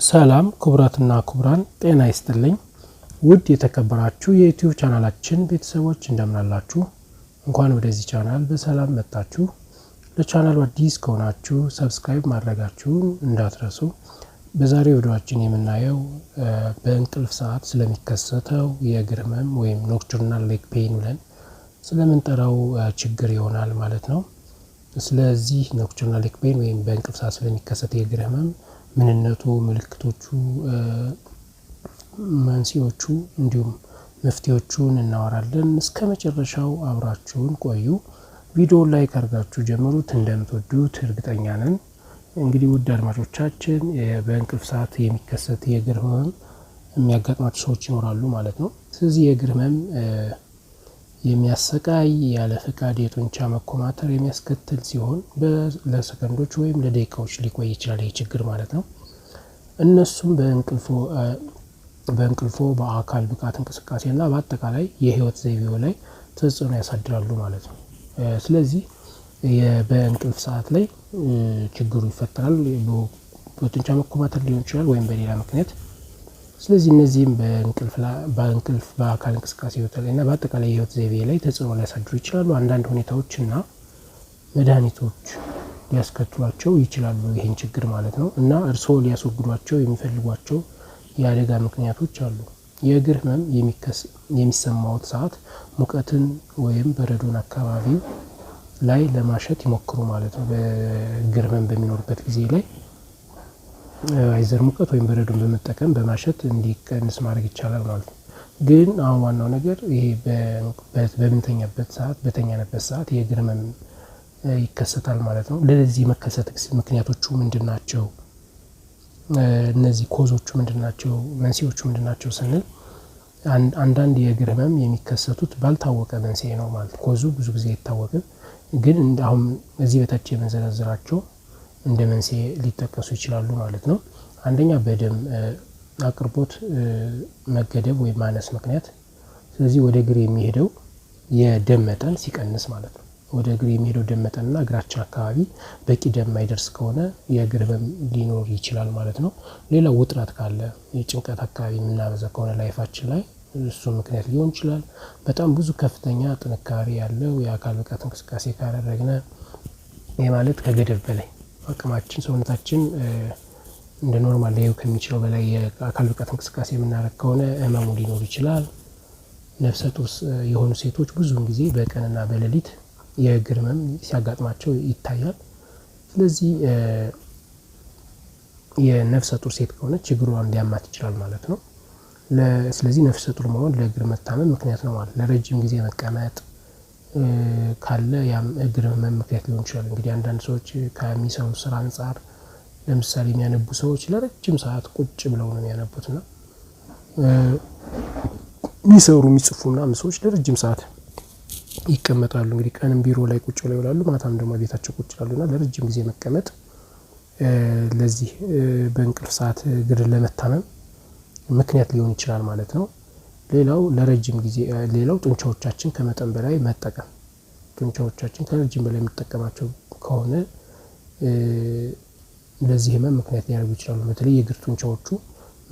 ሰላም ክቡራትና ክቡራን ጤና ይስጥልኝ። ውድ የተከበራችሁ የዩቲዩብ ቻናላችን ቤተሰቦች እንደምን አላችሁ? እንኳን ወደዚህ ቻናል በሰላም መጣችሁ። ለቻናሉ አዲስ ከሆናችሁ ሰብስክራይብ ማድረጋችሁን እንዳትረሱ። በዛሬው ቪዲዮአችን የምናየው በእንቅልፍ ሰዓት ስለሚከሰተው የእግር ህመም ወይም ኖክቱርናል ሌግ ፔን ብለን ስለምንጠራው ችግር ይሆናል ማለት ነው። ስለዚህ ኖክቱርናል ሌግ ፔን ወይም በእንቅልፍ ሰዓት ስለሚከሰት የእግር ህመም ምንነቱ፣ ምልክቶቹ፣ መንስኤዎቹ እንዲሁም መፍትሄዎቹን እናወራለን። እስከ መጨረሻው አብራችሁን ቆዩ። ቪዲዮውን ላይክ አድርጋችሁ ጀምሩት፣ እንደምትወዱት እርግጠኛ ነን። እንግዲህ ውድ አድማጮቻችን በእንቅልፍ ሰዓት የሚከሰት የእግር ህመም የሚያጋጥማቸው ሰዎች ይኖራሉ ማለት ነው። ስለዚህ የእግር ህመም የሚያሰቃይ ያለ ፍቃድ የጡንቻ መኮማተር የሚያስከትል ሲሆን ለሰከንዶች ወይም ለደቂቃዎች ሊቆይ ይችላል ይህ ችግር ማለት ነው። እነሱም በእንቅልፎ በአካል ብቃት እንቅስቃሴና በአጠቃላይ የህይወት ዘይቤው ላይ ተጽዕኖ ያሳድራሉ ማለት ነው። ስለዚህ በእንቅልፍ ሰዓት ላይ ችግሩ ይፈጠራል። በጡንቻ መኮማተር ሊሆን ይችላል ወይም በሌላ ምክንያት። ስለዚህ እነዚህም በእንቅልፍ በአካል እንቅስቃሴ እና በአጠቃላይ የህይወት ዘይቤ ላይ ተጽዕኖ ሊያሳድሩ ይችላሉ። አንዳንድ ሁኔታዎችና መድኃኒቶች ሊያስከትሏቸው ይችላሉ ይህን ችግር ማለት ነው። እና እርስዎ ሊያስወግዷቸው የሚፈልጓቸው የአደጋ ምክንያቶች አሉ። የእግር ህመም የሚሰማዎት ሰዓት ሙቀትን ወይም በረዶን አካባቢው ላይ ለማሸት ይሞክሩ ማለት ነው። በእግር ህመም በሚኖርበት ጊዜ ላይ አይዘር ሙቀት ወይም በረዶን በመጠቀም በማሸት እንዲቀንስ ማድረግ ይቻላል ማለት ነው። ግን አሁን ዋናው ነገር ይሄ በተኛንበት ሰዓት የእግር ህመም ይከሰታል ማለት ነው። ለዚህ መከሰት ምክንያቶቹ ምንድን ናቸው? እነዚህ ኮዞቹ ምንድን ናቸው? መንስኤዎቹ ምንድን ናቸው ስንል አንዳንድ የእግር ህመም የሚከሰቱት ባልታወቀ መንስኤ ነው ማለት ነው። ኮዙ ብዙ ጊዜ አይታወቅም፣ ግን አሁን እዚህ በታች የምንዘረዝራቸው እንደ መንስኤ ሊጠቀሱ ይችላሉ ማለት ነው። አንደኛ በደም አቅርቦት መገደብ ወይም ማነስ ምክንያት። ስለዚህ ወደ እግር የሚሄደው የደም መጠን ሲቀንስ ማለት ነው። ወደ እግር የሚሄደው ደም መጠንና እግራችን አካባቢ በቂ ደም ማይደርስ ከሆነ የእግር ህመም ሊኖር ይችላል ማለት ነው። ሌላው ውጥረት ካለ፣ የጭንቀት አካባቢ የምናበዛ ከሆነ ላይፋችን ላይ እሱ ምክንያት ሊሆን ይችላል። በጣም ብዙ ከፍተኛ ጥንካሬ ያለው የአካል ብቃት እንቅስቃሴ ካደረግን ማለት ከገደብ በላይ አቅማችን ሰውነታችን እንደ ኖርማል ላይው ከሚችለው በላይ የአካል ብቃት እንቅስቃሴ የምናደርግ ከሆነ ህመሙ ሊኖር ይችላል። ነፍሰ ጡር የሆኑ ሴቶች ብዙውን ጊዜ በቀንና በሌሊት የእግር ህመም ሲያጋጥማቸው ይታያል። ስለዚህ የነፍሰ ጡር ሴት ከሆነ ችግሯን ሊያማት ይችላል ማለት ነው። ስለዚህ ነፍሰ ጡር መሆን ለእግር መታመም ምክንያት ነው ማለት። ለረጅም ጊዜ መቀመጥ ካለ ያም እግር ህመም ምክንያት ሊሆን ይችላል። እንግዲህ አንዳንድ ሰዎች ከሚሰሩ ስራ አንጻር ለምሳሌ የሚያነቡ ሰዎች ለረጅም ሰዓት ቁጭ ብለው ነው የሚያነቡትና የሚጽፉ ምናምን ሰዎች ለረጅም ሰዓት ይቀመጣሉ። እንግዲህ ቀንም ቢሮ ላይ ቁጭ ብለው ይውላሉ፣ ማታም ደግሞ ቤታቸው ቁጭ ይላሉና ለረጅም ጊዜ መቀመጥ ለዚህ በእንቅልፍ ሰዓት እግርን ለመታመም ምክንያት ሊሆን ይችላል ማለት ነው። ሌላው ለረጅም ጊዜ ጡንቻዎቻችን ከመጠን በላይ መጠቀም። ጡንቻዎቻችን ከረጅም በላይ የምንጠቀማቸው ከሆነ ለዚህ ህመም ምክንያት ሊያደርጉ ይችላሉ። በተለይ የእግር ጡንቻዎቹ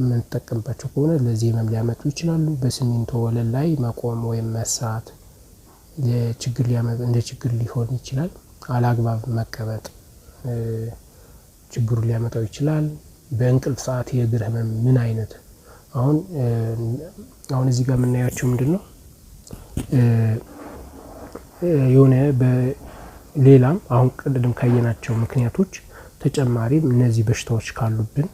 የምንጠቀምባቸው ከሆነ ለዚህ ህመም ሊያመጡ ይችላሉ። በሲሚንቶ ወለል ላይ መቆም ወይም መስራት እንደ ችግር ሊሆን ይችላል። አላግባብ መቀመጥ ችግሩን ሊያመጣው ይችላል። በእንቅልፍ ሰዓት የእግር ህመም ምን አይነት አሁን እዚህ ጋር የምናያቸው ምንድነው የሆነ በሌላም አሁን ቅድም ካየናቸው ምክንያቶች ተጨማሪም እነዚህ በሽታዎች ካሉብን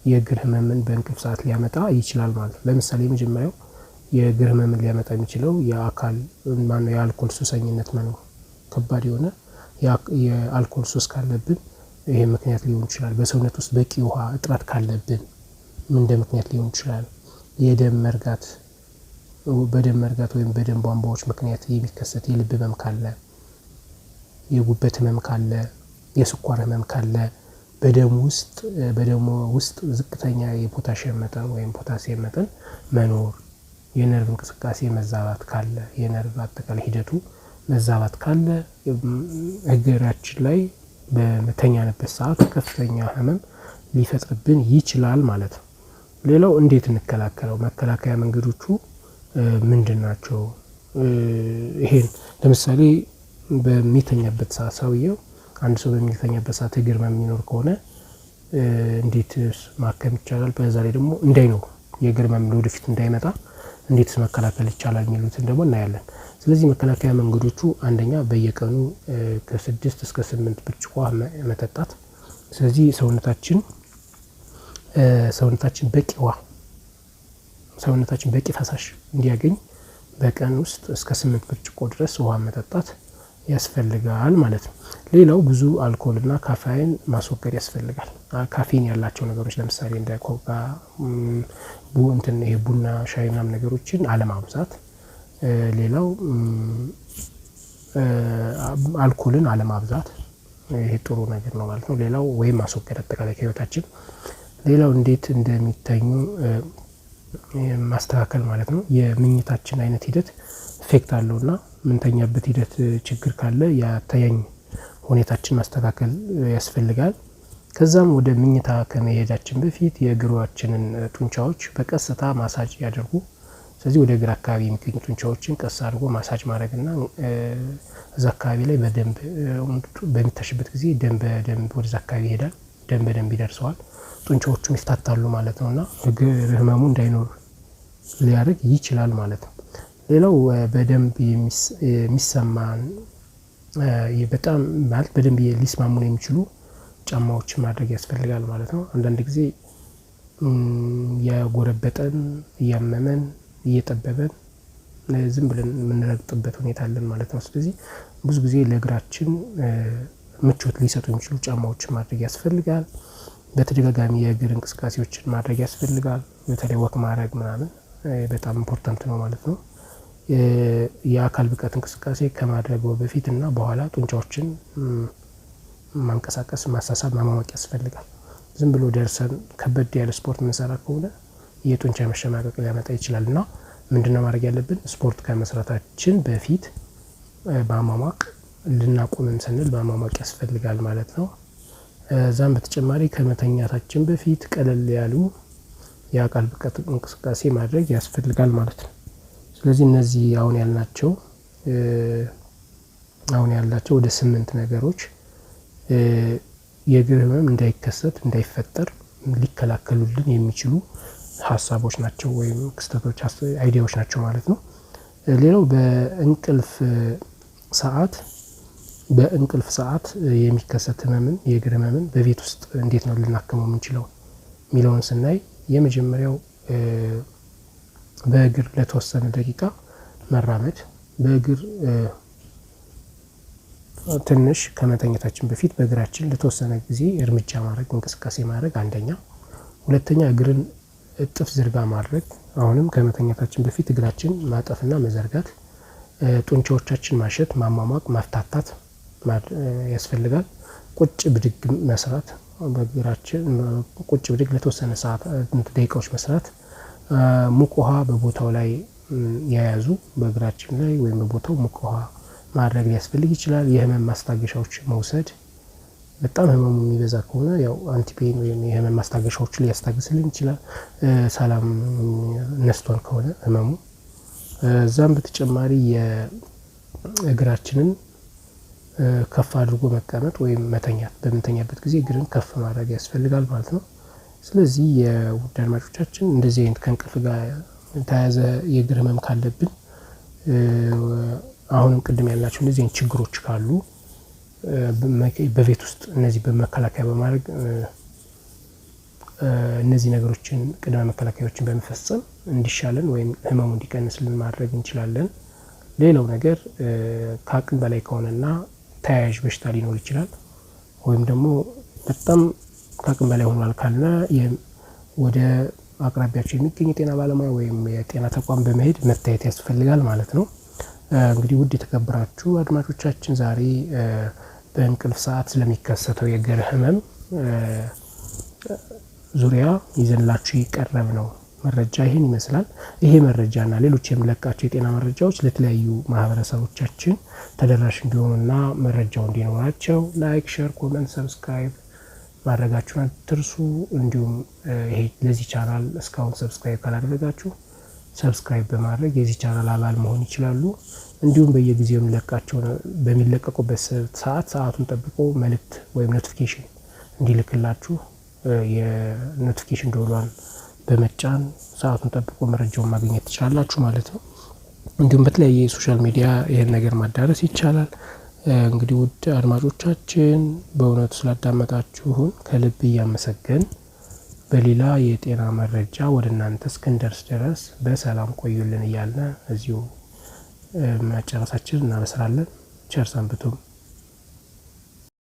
የእግር ህመምን በእንቅልፍ ሰዓት ሊያመጣ ይችላል ማለት ነው። ለምሳሌ የመጀመሪያው የእግር ህመምን ሊያመጣ የሚችለው የአልኮል ሱሰኝነት መኖር፣ ከባድ የሆነ የአልኮል ሱስ ካለብን ይሄ ምክንያት ሊሆን ይችላል። በሰውነት ውስጥ በቂ ውሃ እጥረት ካለብን እንደ ምክንያት ሊሆን ይችላል። የደም መርጋት ወይም በደም ቧንቧዎች ምክንያት የሚከሰት የልብ ህመም ካለ፣ የጉበት ህመም ካለ፣ የስኳር ህመም ካለ፣ በደም ውስጥ ዝቅተኛ የፖታሺየም መጠን ወይም ፖታሲየም መጠን መኖር፣ የነርቭ እንቅስቃሴ መዛባት ካለ፣ የነርቭ አጠቃላይ ሂደቱ መዛባት ካለ፣ እግራችን ላይ በመተኛንበት ሰዓት ከፍተኛ ህመም ሊፈጥርብን ይችላል ማለት ነው። ሌላው እንዴት እንከላከለው? መከላከያ መንገዶቹ ምንድን ናቸው? ይሄን ለምሳሌ በሚተኛበት ሰዓት ሰውየው አንድ ሰው በሚተኛበት ሰዓት እግር ህመም የሚኖር ከሆነ እንዴት ማከም ይቻላል? በዛ ላይ ደግሞ እንዳይኖር የእግር ህመም ወደፊት እንዳይመጣ እንዴት መከላከል ይቻላል የሚሉትን ደግሞ እናያለን። ስለዚህ መከላከያ መንገዶቹ አንደኛ በየቀኑ ከ6 እስከ 8 ብርጭቆ መጠጣት። ስለዚህ ሰውነታችን በቂ ውሃ ሰውነታችን በቂ ፈሳሽ እንዲያገኝ በቀን ውስጥ እስከ 8 ብርጭቆ ድረስ ውሃ መጠጣት ያስፈልጋል ማለት ነው። ሌላው ብዙ አልኮልና ካፌን ማስወገድ ያስፈልጋል። ካፌን ያላቸው ነገሮች ለምሳሌ እንደ ኮካ፣ ይሄ ቡና፣ ሻይ ምናምን ነገሮችን አለማብዛት። ሌላው አልኮልን አለማብዛት፣ ይሄ ጥሩ ነገር ነው ማለት ነው። ሌላው ወይም ማስወገድ አጠቃላይ ከህይወታችን። ሌላው እንዴት እንደሚተኙ ማስተካከል ማለት ነው። የምኝታችን አይነት ሂደት ኢፌክት አለውና ምንተኛበት ሂደት ችግር ካለ ያተያኝ ሁኔታችን ማስተካከል ያስፈልጋል። ከዛም ወደ ምኝታ ከመሄዳችን በፊት የእግራችንን ጡንቻዎች በቀስታ ማሳጅ ያደርጉ። ስለዚህ ወደ እግር አካባቢ የሚገኙ ጡንቻዎችን ቀስ አድርጎ ማሳጅ ማድረግና እዛ አካባቢ ላይ በደንብ በሚታሽበት ጊዜ ደም በደንብ ወደዛ አካባቢ ይሄዳል። ደም በደንብ ይደርሰዋል፣ ጡንቻዎቹም ይፍታታሉ ማለት ነውና እግር ህመሙ እንዳይኖር ሊያደርግ ይችላል ማለት ነው። ሌላው በደንብ የሚሰማን በጣም ማለት በደንብ ሊስማሙን የሚችሉ ጫማዎችን ማድረግ ያስፈልጋል ማለት ነው። አንዳንድ ጊዜ ያጎረበጠን፣ እያመመን፣ እየጠበበን ዝም ብለን የምንረግጥበት ሁኔታ አለን ማለት ነው። ስለዚህ ብዙ ጊዜ ለእግራችን ምቾት ሊሰጡ የሚችሉ ጫማዎችን ማድረግ ያስፈልጋል። በተደጋጋሚ የእግር እንቅስቃሴዎችን ማድረግ ያስፈልጋል። በተለይ ወክ ማድረግ ምናምን በጣም ኢምፖርታንት ነው ማለት ነው። የአካል ብቃት እንቅስቃሴ ከማድረጉ በፊት እና በኋላ ጡንቻዎችን ማንቀሳቀስ፣ ማሳሳብ፣ ማሟሟቅ ያስፈልጋል። ዝም ብሎ ደርሰን ከበድ ያለ ስፖርት የምንሰራ ከሆነ የጡንቻ መሸማቀቅ ሊያመጣ ይችላል እና ምንድነው ማድረግ ያለብን? ስፖርት ከመስራታችን በፊት ማሟሟቅ፣ ልናቆምም ስንል ማሟሟቅ ያስፈልጋል ማለት ነው። እዛም በተጨማሪ ከመተኛታችን በፊት ቀለል ያሉ የአካል ብቃት እንቅስቃሴ ማድረግ ያስፈልጋል ማለት ነው። ስለዚህ እነዚህ አሁን ያልናቸው ወደ 8 ነገሮች የእግር ህመም እንዳይከሰት እንዳይፈጠር ሊከላከሉልን የሚችሉ ሀሳቦች ናቸው ወይም ክስተቶች፣ አይዲያዎች ናቸው ማለት ነው። ሌላው በእንቅልፍ ሰዓት የሚከሰት ህመምን፣ የእግር ህመምን በቤት ውስጥ እንዴት ነው ልናክመው የምንችለው የሚለውን ስናይ የመጀመሪያው በእግር ለተወሰነ ደቂቃ መራመድ፣ በእግር ትንሽ ከመተኛታችን በፊት በእግራችን ለተወሰነ ጊዜ እርምጃ ማድረግ፣ እንቅስቃሴ ማድረግ አንደኛ። ሁለተኛ እግርን እጥፍ ዝርጋ ማድረግ፣ አሁንም ከመተኛታችን በፊት እግራችን ማጠፍና መዘርጋት፣ ጡንቻዎቻችን ማሸት፣ ማሟሟቅ፣ ማፍታታት ያስፈልጋል። ቁጭ ብድግ መስራት፣ በእግራችን ቁጭ ብድግ ለተወሰነ ሰዓት ደቂቃዎች መስራት፣ ሙቅ ውሃ በቦታው ላይ የያዙ በእግራችን ላይ ወይም በቦታው ሙቅ ውሃ ማድረግ ሊያስፈልግ ይችላል። የህመም ማስታገሻዎች መውሰድ፣ በጣም ህመሙ የሚበዛ ከሆነ ያው አንቲፔን ወይም የህመም ማስታገሻዎች ሊያስታግስልን ይችላል። ሰላም ነስቶን ከሆነ ህመሙ። እዛም በተጨማሪ የእግራችንን ከፍ አድርጎ መቀመጥ ወይም መተኛት፣ በምንተኛበት ጊዜ እግርን ከፍ ማድረግ ያስፈልጋል ማለት ነው። ስለዚህ የውድ አድማጮቻችን እንደዚህ አይነት ከእንቅልፍ ጋር የተያያዘ የእግር ህመም ካለብን አሁንም ቅድም ያልናቸው እንደዚህ አይነት ችግሮች ካሉ በቤት ውስጥ እነዚህ በመከላከያ በማድረግ እነዚህ ነገሮችን ቅድመ መከላከያዎችን በመፈጸም እንዲሻለን ወይም ህመሙ እንዲቀንስልን ማድረግ እንችላለን። ሌላው ነገር ከአቅም በላይ ከሆነና ተያያዥ በሽታ ሊኖር ይችላል ወይም ደግሞ በጣም ከአቅም በላይ ሆኗል ካልና ወደ አቅራቢያቸው የሚገኝ የጤና ባለሙያ ወይም የጤና ተቋም በመሄድ መታየት ያስፈልጋል ማለት ነው። እንግዲህ ውድ የተከበራችሁ አድማጮቻችን ዛሬ በእንቅልፍ ሰዓት ስለሚከሰተው የእግር ህመም ዙሪያ ይዘንላችሁ የቀረብ ነው መረጃ ይህን ይመስላል። ይሄ መረጃና ሌሎች የምለቃቸው የጤና መረጃዎች ለተለያዩ ማህበረሰቦቻችን ተደራሽ እንዲሆኑና መረጃው እንዲኖራቸው ላይክ፣ ሼር፣ ኮሜንት፣ ሰብስክራይብ ማድረጋችሁን አትርሱ። እንዲሁም ይሄ ለዚህ ቻናል እስካሁን ሰብስክራይብ ካላደረጋችሁ ሰብስክራይብ በማድረግ የዚህ ቻናል አባል መሆን ይችላሉ። እንዲሁም በየጊዜው በሚለቀቁበት ሰዓቱን ጠብቆ መልእክት ወይም ኖቲፊኬሽን እንዲልክላችሁ የኖቲፊኬሽን ደወሏን በመጫን ሰዓቱን ጠብቆ መረጃውን ማግኘት ትችላላችሁ ማለት ነው። እንዲሁም በተለያየ የሶሻል ሚዲያ ይህን ነገር ማዳረስ ይቻላል። እንግዲህ ውድ አድማጮቻችን በእውነቱ ስላዳመጣችሁን ከልብ እያመሰገን በሌላ የጤና መረጃ ወደ እናንተ እስክንደርስ ድረስ በሰላም ቆዩልን እያልን እዚሁ መጨረሳችን እናበስራለን። ቸር ሰንብቱ።